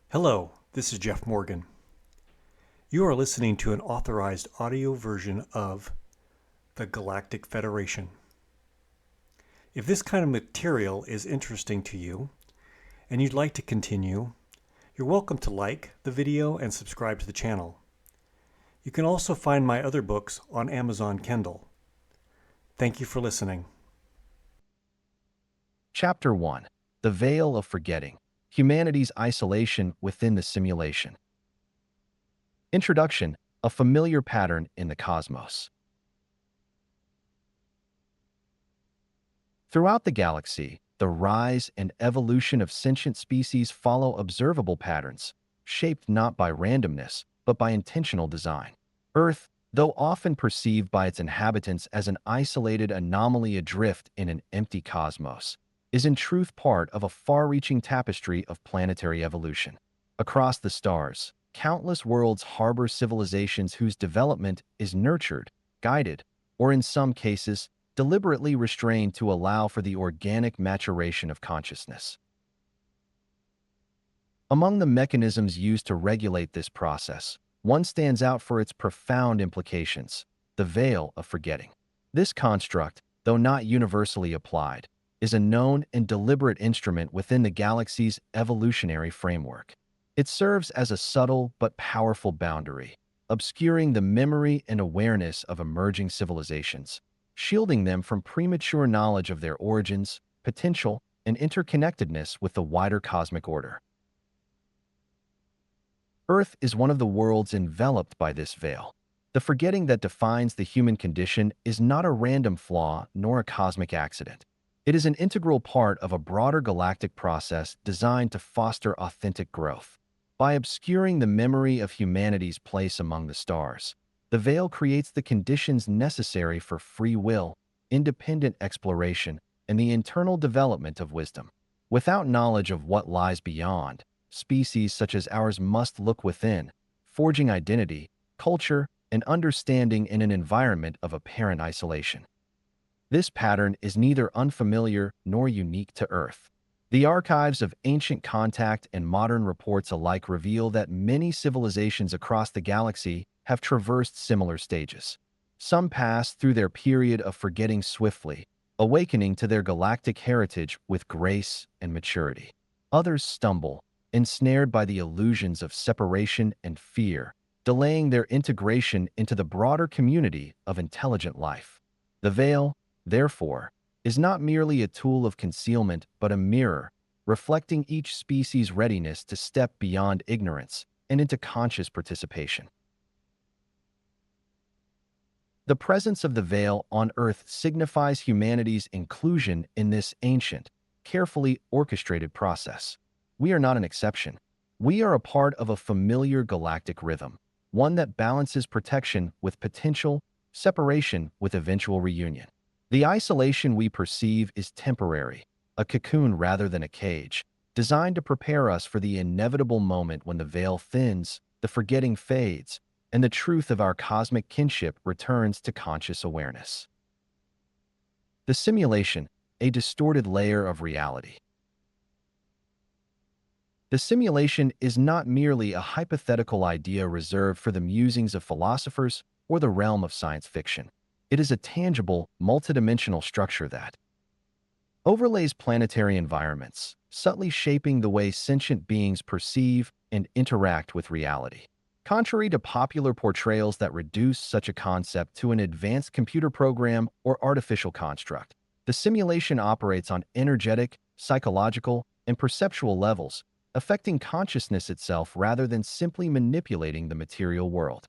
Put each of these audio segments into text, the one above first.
Hello, this is Jeff Morgan. You are listening to an authorized audio version of the Galactic Federation. If this kind of material is interesting to you and you'd like to continue, you're welcome to like the video and subscribe to the channel. You can also find my other books on Amazon Kindle. Thank you for listening. Chapter 1: The Veil of Forgetting: Humanity's Isolation Within the Simulation. Introduction: A familiar pattern in the cosmos. Throughout the galaxy, the rise and evolution of sentient species follow observable patterns, shaped not by randomness, but by intentional design. Earth, though often perceived by its inhabitants as an isolated anomaly adrift in an empty cosmos, is in truth part of a far-reaching tapestry of planetary evolution. Across the stars, countless worlds harbor civilizations whose development is nurtured, guided, or in some cases, deliberately restrained to allow for the organic maturation of consciousness. Among the mechanisms used to regulate this process, one stands out for its profound implications: the veil of forgetting. This construct, though not universally applied, is a known and deliberate instrument within the galaxy's evolutionary framework. It serves as a subtle but powerful boundary, obscuring the memory and awareness of emerging civilizations, shielding them from premature knowledge of their origins, potential, and interconnectedness with the wider cosmic order. Earth is one of the worlds enveloped by this veil. The forgetting that defines the human condition is not a random flaw nor a cosmic accident. It is an integral part of a broader galactic process designed to foster authentic growth. By obscuring the memory of humanity's place among the stars, the veil creates the conditions necessary for free will, independent exploration, and the internal development of wisdom. Without knowledge of what lies beyond, species such as ours must look within, forging identity, culture, and understanding in an environment of apparent isolation. This pattern is neither unfamiliar nor unique to Earth. The archives of ancient contact and modern reports alike reveal that many civilizations across the galaxy have traversed similar stages. Some pass through their period of forgetting swiftly, awakening to their galactic heritage with grace and maturity. Others stumble, ensnared by the illusions of separation and fear, delaying their integration into the broader community of intelligent life. The veil, therefore, is not merely a tool of concealment but a mirror, reflecting each species' readiness to step beyond ignorance and into conscious participation. The presence of the veil on Earth signifies humanity's inclusion in this ancient, carefully orchestrated process. We are not an exception. We are a part of a familiar galactic rhythm, one that balances protection with potential, separation with eventual reunion. The isolation we perceive is temporary, a cocoon rather than a cage, designed to prepare us for the inevitable moment when the veil thins, the forgetting fades, and the truth of our cosmic kinship returns to conscious awareness. The simulation, a distorted layer of reality. The simulation is not merely a hypothetical idea reserved for the musings of philosophers or the realm of science fiction. It is a tangible, multidimensional structure that overlays planetary environments, subtly shaping the way sentient beings perceive and interact with reality. Contrary to popular portrayals that reduce such a concept to an advanced computer program or artificial construct, the simulation operates on energetic, psychological, and perceptual levels, affecting consciousness itself rather than simply manipulating the material world.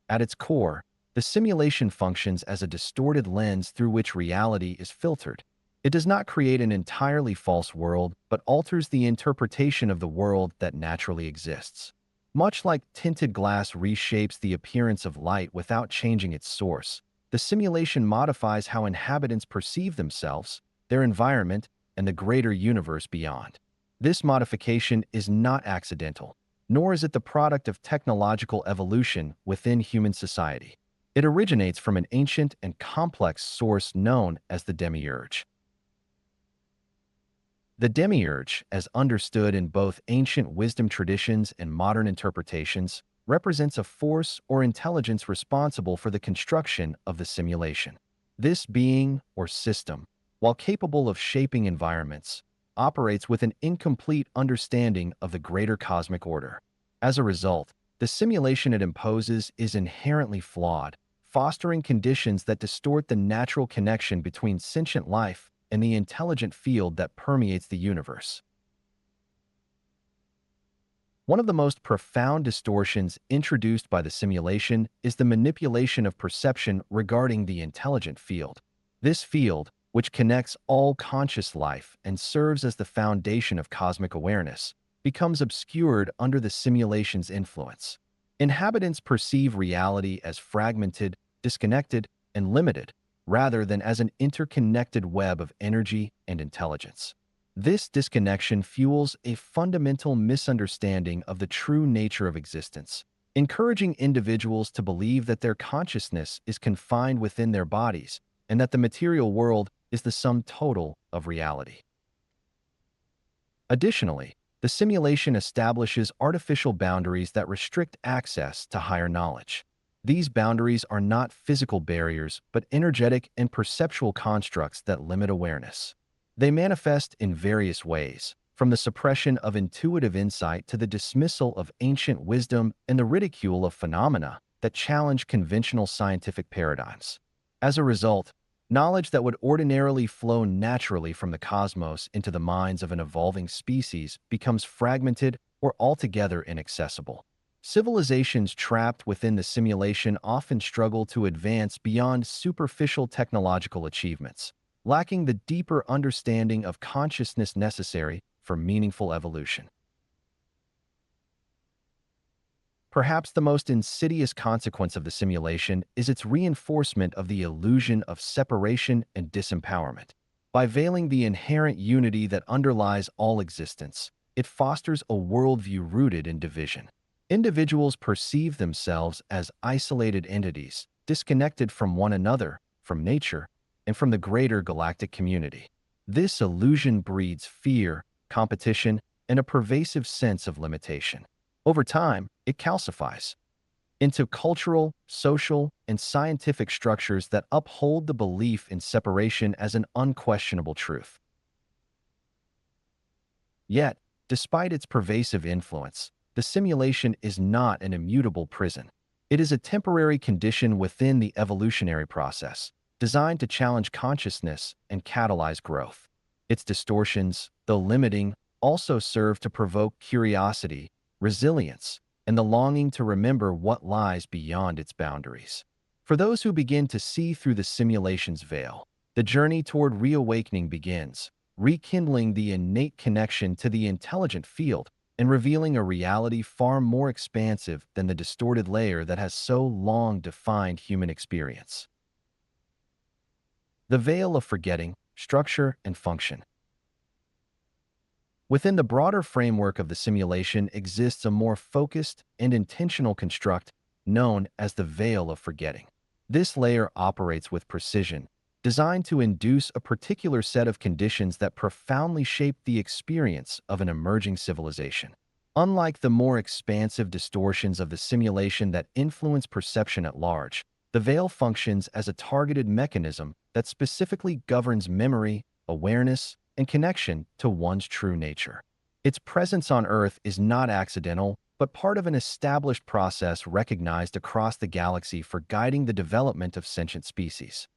At its core, the simulation functions as a distorted lens through which reality is filtered. It does not create an entirely false world, but alters the interpretation of the world that naturally exists. Much like tinted glass reshapes the appearance of light without changing its source, the simulation modifies how inhabitants perceive themselves, their environment, and the greater universe beyond. This modification is not accidental, nor is it the product of technological evolution within human society. It originates from an ancient and complex source known as the demiurge. The demiurge, as understood in both ancient wisdom traditions and modern interpretations, represents a force or intelligence responsible for the construction of the simulation. This being or system, while capable of shaping environments, operates with an incomplete understanding of the greater cosmic order. As a result, the simulation it imposes is inherently flawed, fostering conditions that distort the natural connection between sentient life and the intelligent field that permeates the universe. One of the most profound distortions introduced by the simulation is the manipulation of perception regarding the intelligent field. This field, which connects all conscious life and serves as the foundation of cosmic awareness, becomes obscured under the simulation's influence. Inhabitants perceive reality as fragmented, disconnected, and limited, rather than as an interconnected web of energy and intelligence. This disconnection fuels a fundamental misunderstanding of the true nature of existence, encouraging individuals to believe that their consciousness is confined within their bodies and that the material world is the sum total of reality. Additionally, the simulation establishes artificial boundaries that restrict access to higher knowledge. These boundaries are not physical barriers, but energetic and perceptual constructs that limit awareness. They manifest in various ways, from the suppression of intuitive insight to the dismissal of ancient wisdom and the ridicule of phenomena that challenge conventional scientific paradigms. As a result, knowledge that would ordinarily flow naturally from the cosmos into the minds of an evolving species becomes fragmented or altogether inaccessible. Civilizations trapped within the simulation often struggle to advance beyond superficial technological achievements, lacking the deeper understanding of consciousness necessary for meaningful evolution. Perhaps the most insidious consequence of the simulation is its reinforcement of the illusion of separation and disempowerment. By veiling the inherent unity that underlies all existence, it fosters a worldview rooted in division. Individuals perceive themselves as isolated entities, disconnected from one another, from nature, and from the greater galactic community. This illusion breeds fear, competition, and a pervasive sense of limitation. Over time, it calcifies into cultural, social, and scientific structures that uphold the belief in separation as an unquestionable truth. Yet, despite its pervasive influence, the simulation is not an immutable prison. It is a temporary condition within the evolutionary process, designed to challenge consciousness and catalyze growth. Its distortions, though limiting, also serve to provoke curiosity, resilience, and the longing to remember what lies beyond its boundaries. For those who begin to see through the simulation's veil, the journey toward reawakening begins, rekindling the innate connection to the intelligent field and revealing a reality far more expansive than the distorted layer that has so long defined human experience. The veil of forgetting, structure, and function. Within the broader framework of the simulation exists a more focused and intentional construct known as the veil of forgetting. This layer operates with precision, designed to induce a particular set of conditions that profoundly shape the experience of an emerging civilization. Unlike the more expansive distortions of the simulation that influence perception at large, the veil functions as a targeted mechanism that specifically governs memory, awareness, and connection to one's true nature. Its presence on Earth is not accidental, but part of an established process recognized across the galaxy for guiding the development of sentient species.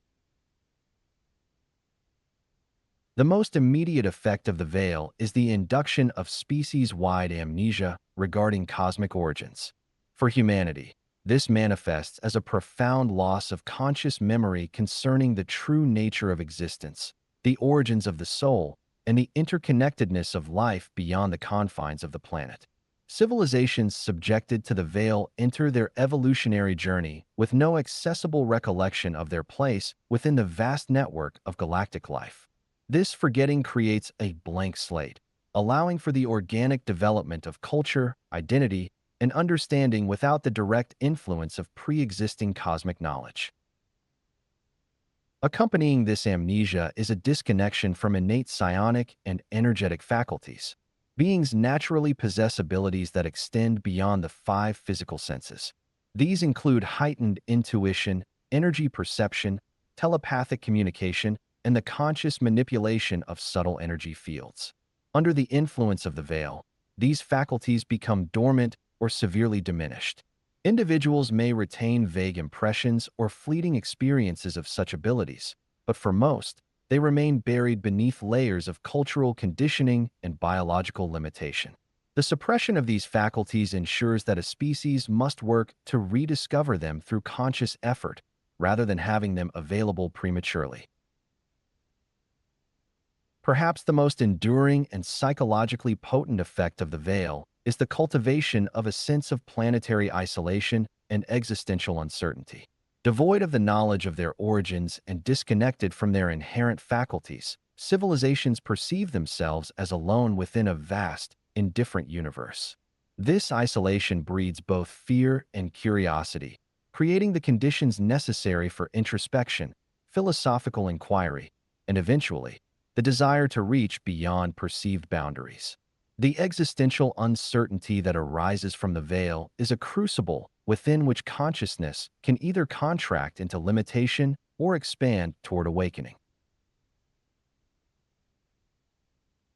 The most immediate effect of the veil is the induction of species-wide amnesia regarding cosmic origins. For humanity, this manifests as a profound loss of conscious memory concerning the true nature of existence, the origins of the soul, and the interconnectedness of life beyond the confines of the planet. Civilizations subjected to the veil enter their evolutionary journey with no accessible recollection of their place within the vast network of galactic life. This forgetting creates a blank slate, allowing for the organic development of culture, identity, and understanding without the direct influence of pre-existing cosmic knowledge. Accompanying this amnesia is a disconnection from innate psionic and energetic faculties. Beings naturally possess abilities that extend beyond the five physical senses. These include heightened intuition, energy perception, telepathic communication, and the conscious manipulation of subtle energy fields. Under the influence of the veil, these faculties become dormant or severely diminished. Individuals may retain vague impressions or fleeting experiences of such abilities, but for most, they remain buried beneath layers of cultural conditioning and biological limitation. The suppression of these faculties ensures that a species must work to rediscover them through conscious effort rather than having them available prematurely. Perhaps the most enduring and psychologically potent effect of the veil is the cultivation of a sense of planetary isolation and existential uncertainty. Devoid of the knowledge of their origins and disconnected from their inherent faculties, civilizations perceive themselves as alone within a vast, indifferent universe. This isolation breeds both fear and curiosity, creating the conditions necessary for introspection, philosophical inquiry, and eventually, the desire to reach beyond perceived boundaries. The existential uncertainty that arises from the veil is a crucible within which consciousness can either contract into limitation or expand toward awakening.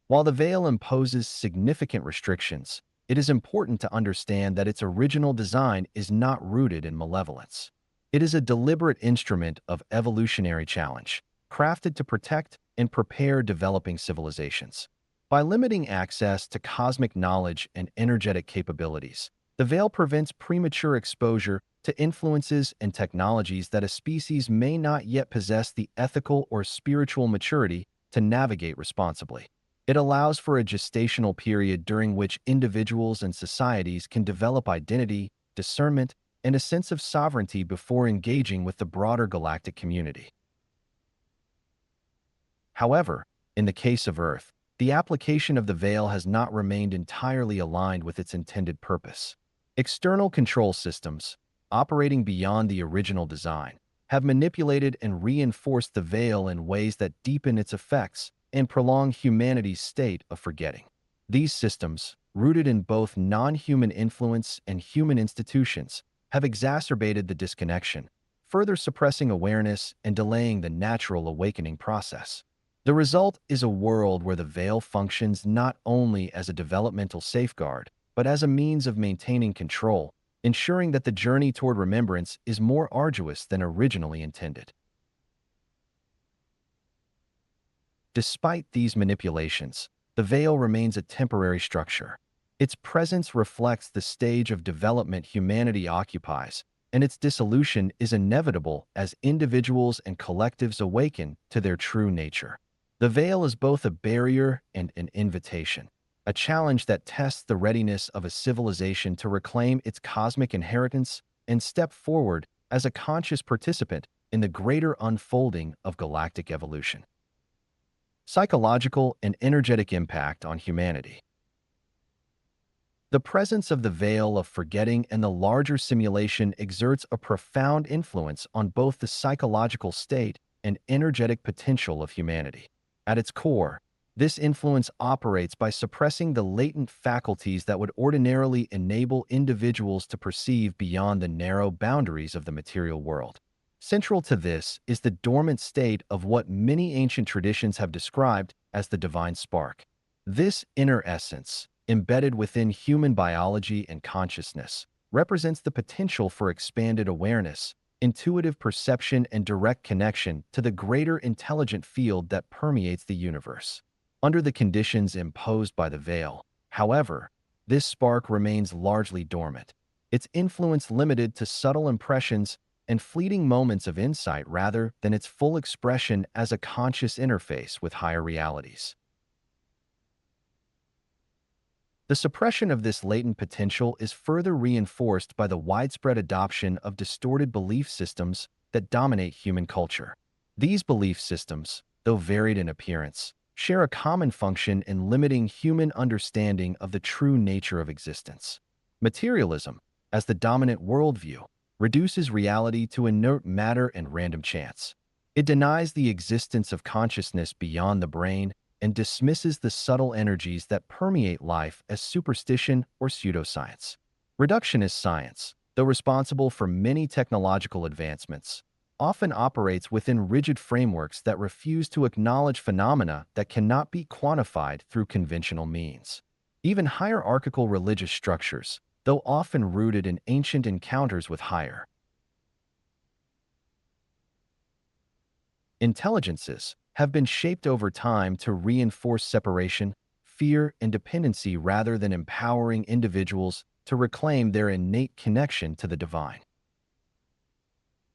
While the veil imposes significant restrictions, it is important to understand that its original design is not rooted in malevolence. It is a deliberate instrument of evolutionary challenge, crafted to protect and prepare developing civilizations. By limiting access to cosmic knowledge and energetic capabilities, the veil prevents premature exposure to influences and technologies that a species may not yet possess the ethical or spiritual maturity to navigate responsibly. It allows for a gestational period during which individuals and societies can develop identity, discernment, and a sense of sovereignty before engaging with the broader galactic community. However, in the case of Earth, the application of the veil has not remained entirely aligned with its intended purpose. External control systems, operating beyond the original design, have manipulated and reinforced the veil in ways that deepen its effects and prolong humanity's state of forgetting. These systems, rooted in both non-human influence and human institutions, have exacerbated the disconnection, further suppressing awareness and delaying the natural awakening process. The result is a world where the veil functions not only as a developmental safeguard, but as a means of maintaining control, ensuring that the journey toward remembrance is more arduous than originally intended. Despite these manipulations, the veil remains a temporary structure. Its presence reflects the stage of development humanity occupies, and its dissolution is inevitable as individuals and collectives awaken to their true nature. The veil is both a barrier and an invitation, a challenge that tests the readiness of a civilization to reclaim its cosmic inheritance and step forward as a conscious participant in the greater unfolding of galactic evolution. Psychological and energetic impact on humanity. The presence of the veil of forgetting and the larger simulation exerts a profound influence on both the psychological state and energetic potential of humanity. At its core, this influence operates by suppressing the latent faculties that would ordinarily enable individuals to perceive beyond the narrow boundaries of the material world. Central to this is the dormant state of what many ancient traditions have described as the divine spark. This inner essence, embedded within human biology and consciousness, represents the potential for expanded awareness, intuitive perception, and direct connection to the greater intelligent field that permeates the universe. Under the conditions imposed by the veil, however, this spark remains largely dormant, its influence limited to subtle impressions and fleeting moments of insight rather than its full expression as a conscious interface with higher realities. The suppression of this latent potential is further reinforced by the widespread adoption of distorted belief systems that dominate human culture. These belief systems, though varied in appearance, share a common function in limiting human understanding of the true nature of existence. Materialism, as the dominant worldview, reduces reality to inert matter and random chance. It denies the existence of consciousness beyond the brain and dismisses the subtle energies that permeate life as superstition or pseudoscience. Reductionist science, though responsible for many technological advancements, often operates within rigid frameworks that refuse to acknowledge phenomena that cannot be quantified through conventional means. Even hierarchical religious structures, though often rooted in ancient encounters with higher intelligences, have been shaped over time to reinforce separation, fear, and dependency rather than empowering individuals to reclaim their innate connection to the divine.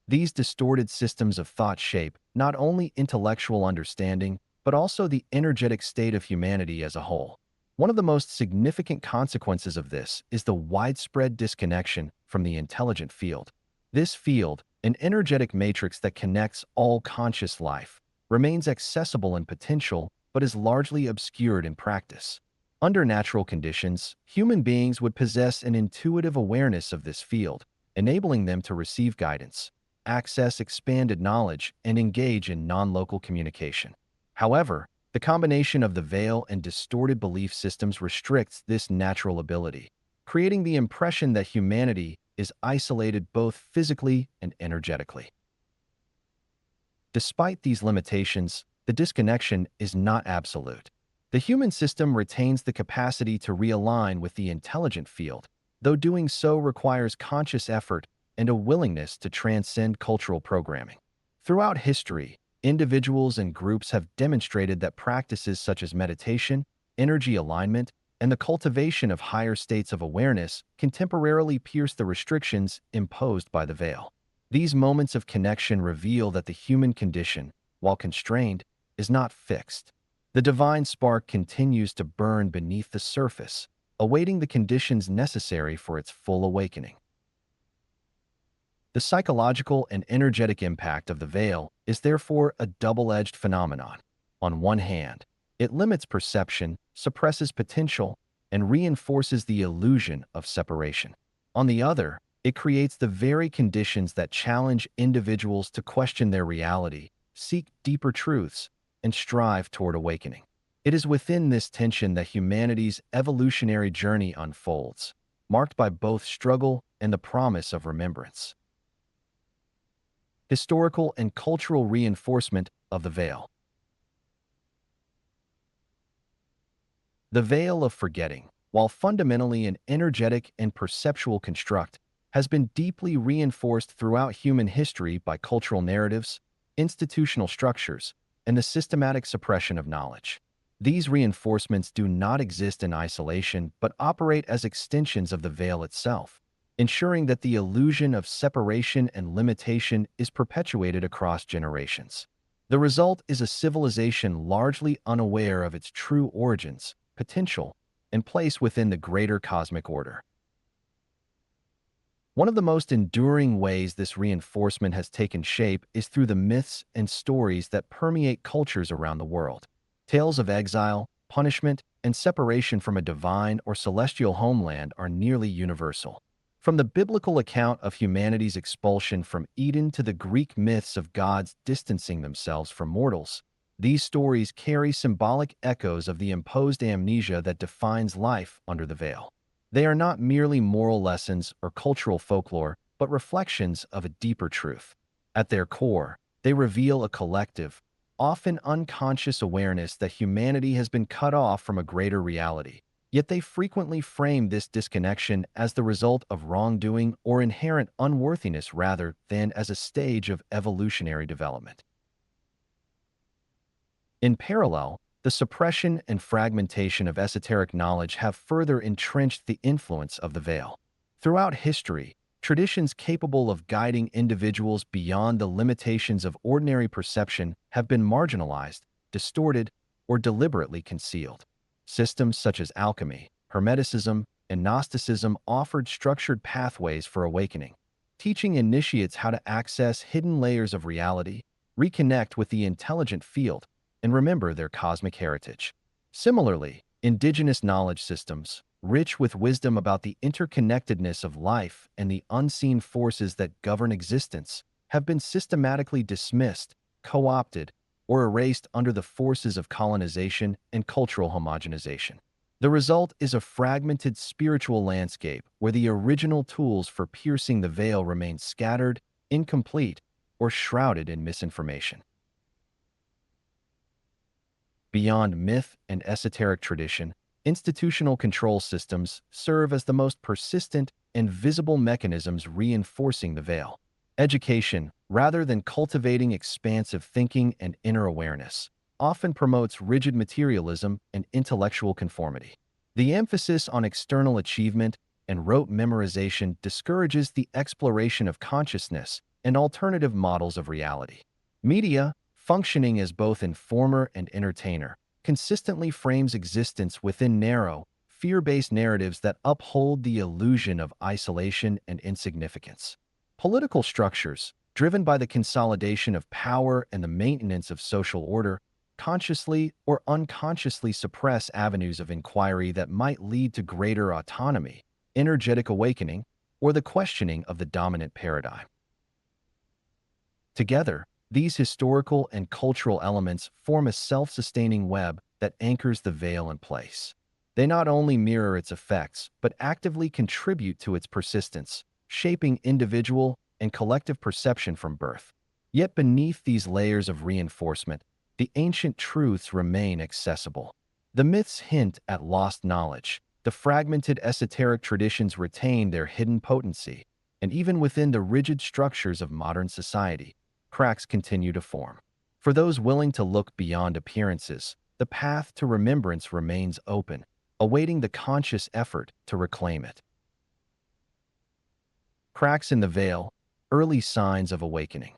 These distorted systems of thought shape not only intellectual understanding, but also the energetic state of humanity as a whole. One of the most significant consequences of this is the widespread disconnection from the intelligent field. This field, an energetic matrix that connects all conscious life, remains accessible in potential but is largely obscured in practice. Under natural conditions, human beings would possess an intuitive awareness of this field, enabling them to receive guidance, access expanded knowledge, and engage in non-local communication. However, the combination of the veil and distorted belief systems restricts this natural ability, creating the impression that humanity is isolated both physically and energetically. Despite these limitations, the disconnection is not absolute. The human system retains the capacity to realign with the intelligent field, though doing so requires conscious effort and a willingness to transcend cultural programming. Throughout history, individuals and groups have demonstrated that practices such as meditation, energy alignment, and the cultivation of higher states of awareness can temporarily pierce the restrictions imposed by the veil. These moments of connection reveal that the human condition, while constrained, is not fixed. The divine spark continues to burn beneath the surface, awaiting the conditions necessary for its full awakening. The psychological and energetic impact of the veil is therefore a double-edged phenomenon. On one hand, it limits perception, suppresses potential, and reinforces the illusion of separation. On the other, it creates the very conditions that challenge individuals to question their reality, seek deeper truths, and strive toward awakening. It is within this tension that humanity's evolutionary journey unfolds, marked by both struggle and the promise of remembrance. Historical and cultural reinforcement of the veil. The veil of forgetting, while fundamentally an energetic and perceptual construct, has been deeply reinforced throughout human history by cultural narratives, institutional structures, and the systematic suppression of knowledge. These reinforcements do not exist in isolation but operate as extensions of the veil itself, ensuring that the illusion of separation and limitation is perpetuated across generations. The result is a civilization largely unaware of its true origins, potential, and place within the greater cosmic order. One of the most enduring ways this reinforcement has taken shape is through the myths and stories that permeate cultures around the world. Tales of exile, punishment, and separation from a divine or celestial homeland are nearly universal. From the biblical account of humanity's expulsion from Eden to the Greek myths of gods distancing themselves from mortals, these stories carry symbolic echoes of the imposed amnesia that defines life under the veil. They are not merely moral lessons or cultural folklore, but reflections of a deeper truth. At their core, they reveal a collective, often unconscious awareness that humanity has been cut off from a greater reality. Yet they frequently frame this disconnection as the result of wrongdoing or inherent unworthiness rather than as a stage of evolutionary development. In parallel, the suppression and fragmentation of esoteric knowledge have further entrenched the influence of the veil. Throughout history, traditions capable of guiding individuals beyond the limitations of ordinary perception have been marginalized, distorted, or deliberately concealed. Systems such as alchemy, Hermeticism, and Gnosticism offered structured pathways for awakening, teaching initiates how to access hidden layers of reality, reconnect with the intelligent field, and remember their cosmic heritage. Similarly, indigenous knowledge systems, rich with wisdom about the interconnectedness of life and the unseen forces that govern existence, have been systematically dismissed, co-opted, or erased under the forces of colonization and cultural homogenization. The result is a fragmented spiritual landscape where the original tools for piercing the veil remain scattered, incomplete, or shrouded in misinformation. Beyond myth and esoteric tradition, institutional control systems serve as the most persistent and visible mechanisms reinforcing the veil. Education, rather than cultivating expansive thinking and inner awareness, often promotes rigid materialism and intellectual conformity. The emphasis on external achievement and rote memorization discourages the exploration of consciousness and alternative models of reality. Media, functioning as both informer and entertainer, consistently frames existence within narrow, fear-based narratives that uphold the illusion of isolation and insignificance. Political structures, driven by the consolidation of power and the maintenance of social order, consciously or unconsciously suppress avenues of inquiry that might lead to greater autonomy, energetic awakening, or the questioning of the dominant paradigm. Together, these historical and cultural elements form a self-sustaining web that anchors the veil in place. They not only mirror its effects, but actively contribute to its persistence, shaping individual and collective perception from birth. Yet beneath these layers of reinforcement, the ancient truths remain accessible. The myths hint at lost knowledge, the fragmented esoteric traditions retain their hidden potency, and even within the rigid structures of modern society, cracks continue to form. For those willing to look beyond appearances, the path to remembrance remains open, awaiting the conscious effort to reclaim it. Cracks in the veil, early signs of awakening.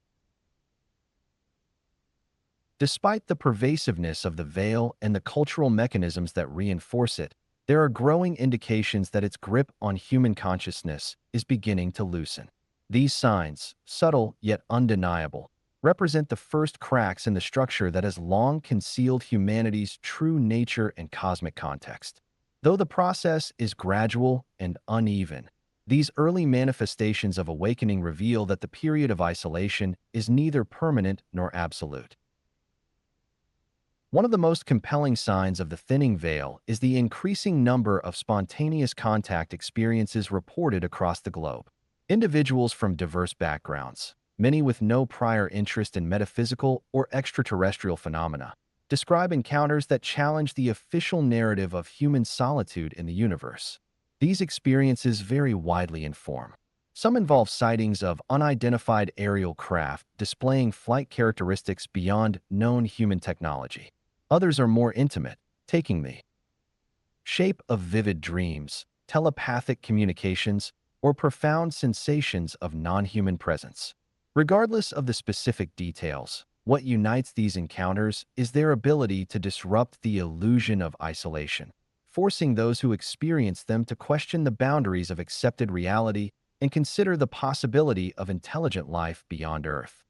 Despite the pervasiveness of the veil and the cultural mechanisms that reinforce it, there are growing indications that its grip on human consciousness is beginning to loosen. These signs, subtle yet undeniable, represent the first cracks in the structure that has long concealed humanity's true nature and cosmic context. Though the process is gradual and uneven, these early manifestations of awakening reveal that the period of isolation is neither permanent nor absolute. One of the most compelling signs of the thinning veil is the increasing number of spontaneous contact experiences reported across the globe. Individuals from diverse backgrounds, many with no prior interest in metaphysical or extraterrestrial phenomena, describe encounters that challenge the official narrative of human solitude in the universe. These experiences vary widely in form. Some involve sightings of unidentified aerial craft displaying flight characteristics beyond known human technology. Others are more intimate, taking the shape of vivid dreams, telepathic communications, or profound sensations of non-human presence. Regardless of the specific details, what unites these encounters is their ability to disrupt the illusion of isolation, forcing those who experience them to question the boundaries of accepted reality and consider the possibility of intelligent life beyond Earth.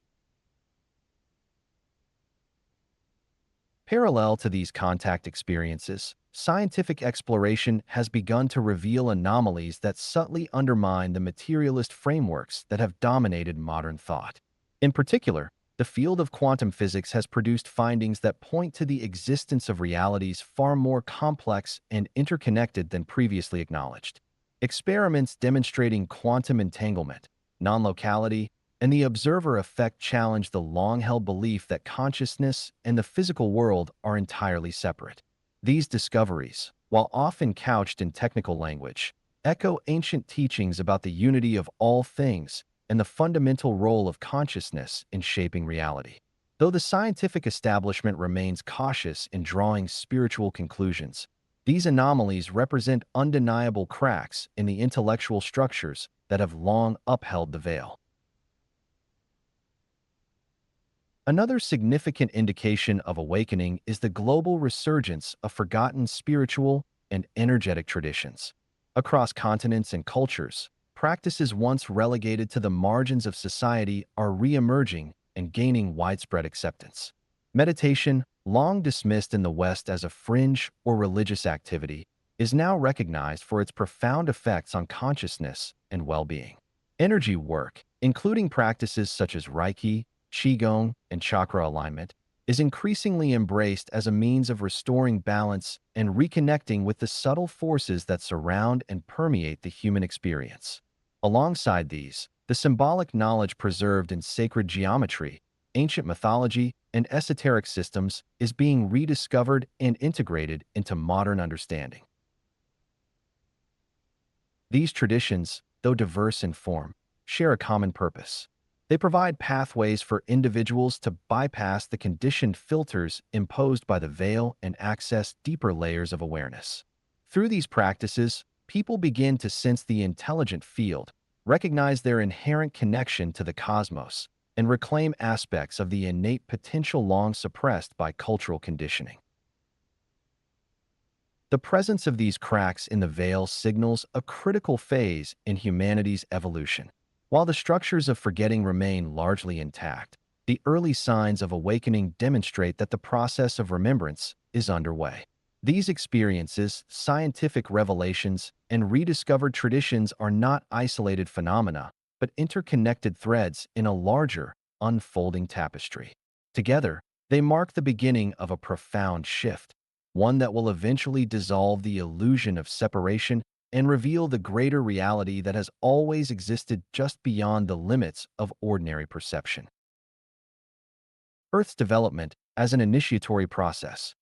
Parallel to these contact experiences, scientific exploration has begun to reveal anomalies that subtly undermine the materialist frameworks that have dominated modern thought. In particular, the field of quantum physics has produced findings that point to the existence of realities far more complex and interconnected than previously acknowledged. Experiments demonstrating quantum entanglement, non-locality, and the observer effect challenge the long-held belief that consciousness and the physical world are entirely separate. These discoveries, while often couched in technical language, echo ancient teachings about the unity of all things and the fundamental role of consciousness in shaping reality. Though the scientific establishment remains cautious in drawing spiritual conclusions, these anomalies represent undeniable cracks in the intellectual structures that have long upheld the veil. Another significant indication of awakening is the global resurgence of forgotten spiritual and energetic traditions. Across continents and cultures, practices once relegated to the margins of society are re-emerging and gaining widespread acceptance. Meditation, long dismissed in the West as a fringe or religious activity, is now recognized for its profound effects on consciousness and well-being. Energy work, including practices such as Reiki, qigong, and chakra alignment, is increasingly embraced as a means of restoring balance and reconnecting with the subtle forces that surround and permeate the human experience. Alongside these, the symbolic knowledge preserved in sacred geometry, ancient mythology, and esoteric systems is being rediscovered and integrated into modern understanding. These traditions, though diverse in form, share a common purpose. They provide pathways for individuals to bypass the conditioned filters imposed by the veil and access deeper layers of awareness. Through these practices, people begin to sense the intelligent field, recognize their inherent connection to the cosmos, and reclaim aspects of the innate potential long suppressed by cultural conditioning. The presence of these cracks in the veil signals a critical phase in humanity's evolution. While the structures of forgetting remain largely intact, the early signs of awakening demonstrate that the process of remembrance is underway. These experiences, scientific revelations, and rediscovered traditions are not isolated phenomena, but interconnected threads in a larger, unfolding tapestry. Together, they mark the beginning of a profound shift, one that will eventually dissolve the illusion of separation and reveal the greater reality that has always existed just beyond the limits of ordinary perception. Earth's development as an initiatory process.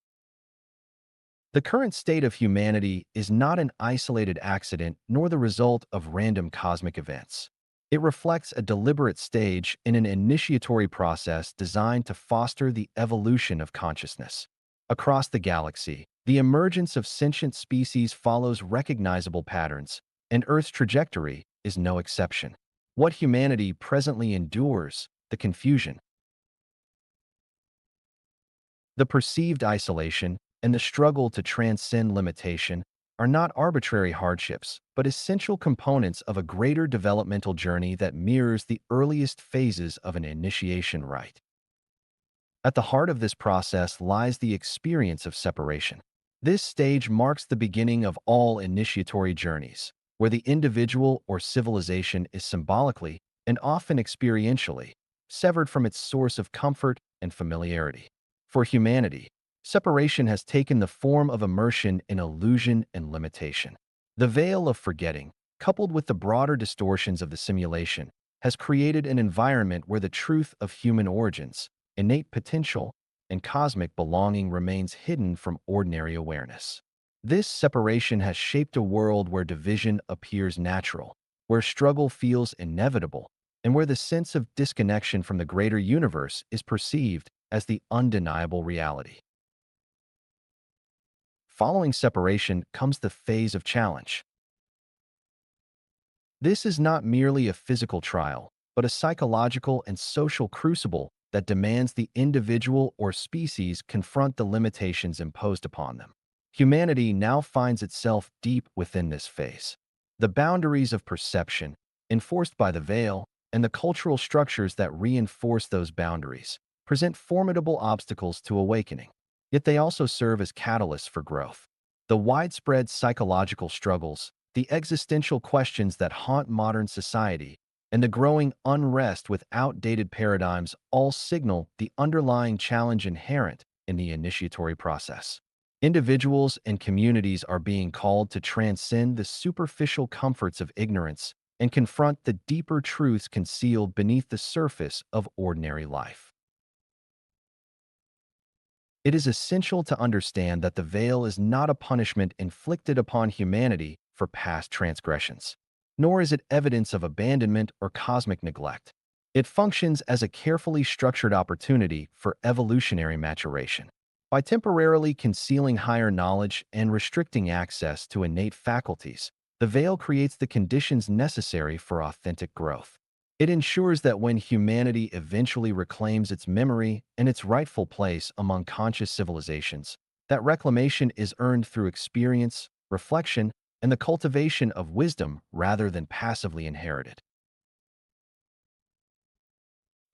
The current state of humanity is not an isolated accident nor the result of random cosmic events. It reflects a deliberate stage in an initiatory process designed to foster the evolution of consciousness. Across the galaxy, the emergence of sentient species follows recognizable patterns, and Earth's trajectory is no exception. What humanity presently endures, the confusion, the perceived isolation, and the struggle to transcend limitation are not arbitrary hardships, but essential components of a greater developmental journey that mirrors the earliest phases of an initiation rite. At the heart of this process lies the experience of separation. This stage marks the beginning of all initiatory journeys, where the individual or civilization is symbolically, and often experientially, severed from its source of comfort and familiarity. For humanity, separation has taken the form of immersion in illusion and limitation. The veil of forgetting, coupled with the broader distortions of the simulation, has created an environment where the truth of human origins, innate potential, and cosmic belonging remains hidden from ordinary awareness. This separation has shaped a world where division appears natural, where struggle feels inevitable, and where the sense of disconnection from the greater universe is perceived as the undeniable reality. Following separation comes the phase of challenge. This is not merely a physical trial, but a psychological and social crucible that demands the individual or species confront the limitations imposed upon them. Humanity now finds itself deep within this phase. The boundaries of perception, enforced by the veil, and the cultural structures that reinforce those boundaries present formidable obstacles to awakening. Yet they also serve as catalysts for growth. The widespread psychological struggles, the existential questions that haunt modern society, and the growing unrest with outdated paradigms all signal the underlying challenge inherent in the initiatory process. Individuals and communities are being called to transcend the superficial comforts of ignorance and confront the deeper truths concealed beneath the surface of ordinary life. It is essential to understand that the veil is not a punishment inflicted upon humanity for past transgressions, nor is it evidence of abandonment or cosmic neglect. It functions as a carefully structured opportunity for evolutionary maturation. By temporarily concealing higher knowledge and restricting access to innate faculties, the veil creates the conditions necessary for authentic growth. It ensures that when humanity eventually reclaims its memory and its rightful place among conscious civilizations, that reclamation is earned through experience, reflection, and the cultivation of wisdom rather than passively inherited.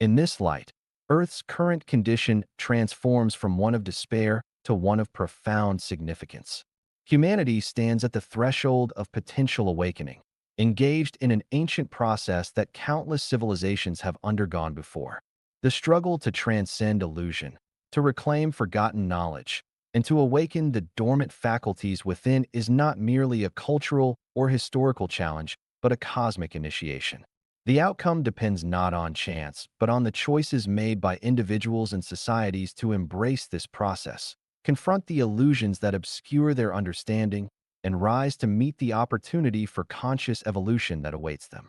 In this light, Earth's current condition transforms from one of despair to one of profound significance. Humanity stands at the threshold of potential awakening, engaged in an ancient process that countless civilizations have undergone before. The struggle to transcend illusion, to reclaim forgotten knowledge, and to awaken the dormant faculties within is not merely a cultural or historical challenge, but a cosmic initiation. The outcome depends not on chance, but on the choices made by individuals and societies to embrace this process, confront the illusions that obscure their understanding, and rise to meet the opportunity for conscious evolution that awaits them.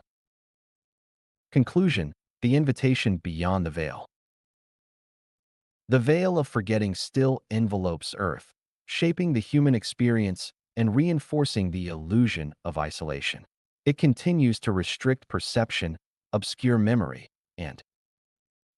Conclusion: the invitation beyond the veil. The veil of forgetting still envelopes Earth, shaping the human experience and reinforcing the illusion of isolation. It continues to restrict perception, obscure memory, and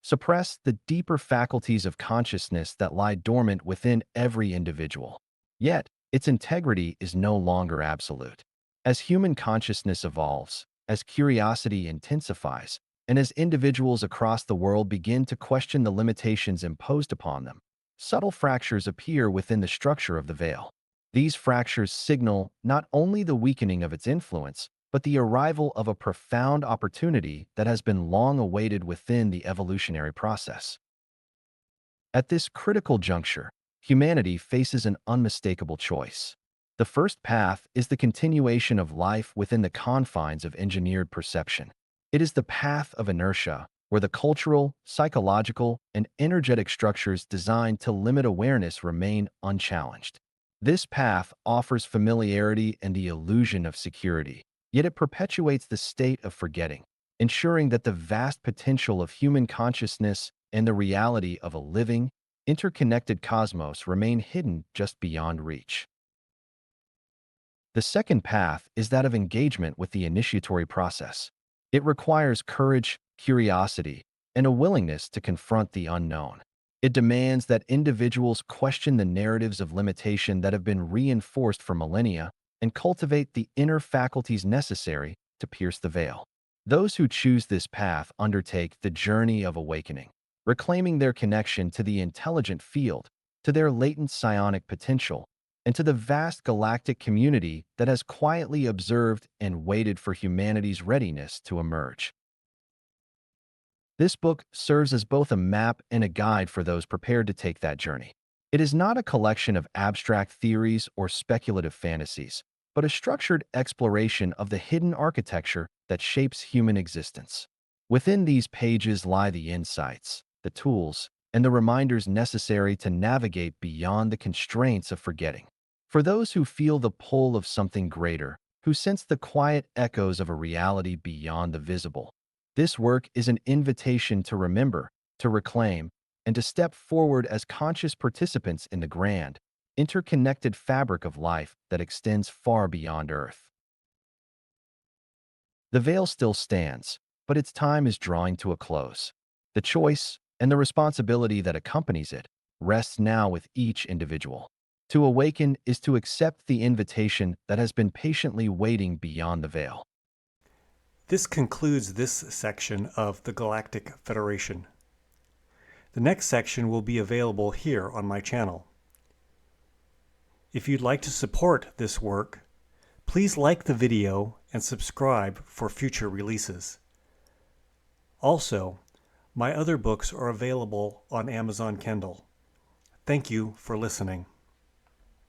suppress the deeper faculties of consciousness that lie dormant within every individual. Yet, its integrity is no longer absolute. As human consciousness evolves, as curiosity intensifies, and as individuals across the world begin to question the limitations imposed upon them, subtle fractures appear within the structure of the veil. These fractures signal not only the weakening of its influence, but the arrival of a profound opportunity that has been long awaited within the evolutionary process. At this critical juncture, humanity faces an unmistakable choice. The first path is the continuation of life within the confines of engineered perception. It is the path of inertia, where the cultural, psychological, and energetic structures designed to limit awareness remain unchallenged. This path offers familiarity and the illusion of security, yet it perpetuates the state of forgetting, ensuring that the vast potential of human consciousness and the reality of a living, interconnected cosmos remain hidden just beyond reach. The second path is that of engagement with the initiatory process. It requires courage, curiosity, and a willingness to confront the unknown. It demands that individuals question the narratives of limitation that have been reinforced for millennia and cultivate the inner faculties necessary to pierce the veil. Those who choose this path undertake the journey of awakening, reclaiming their connection to the intelligent field, to their latent psionic potential, and to the vast galactic community that has quietly observed and waited for humanity's readiness to emerge. This book serves as both a map and a guide for those prepared to take that journey. It is not a collection of abstract theories or speculative fantasies, but a structured exploration of the hidden architecture that shapes human existence. Within these pages lie the insights, the tools, and the reminders necessary to navigate beyond the constraints of forgetting. For those who feel the pull of something greater, who sense the quiet echoes of a reality beyond the visible, this work is an invitation to remember, to reclaim, and to step forward as conscious participants in the grand, interconnected fabric of life that extends far beyond Earth. The veil still stands, but its time is drawing to a close. The choice and the responsibility that accompanies it rests now with each individual. To awaken is to accept the invitation that has been patiently waiting beyond the veil. This concludes this section of the Galactic Federation. The next section will be available here on my channel. If you'd like to support this work, please like the video and subscribe for future releases. Also, my other books are available on Amazon Kindle. Thank you for listening.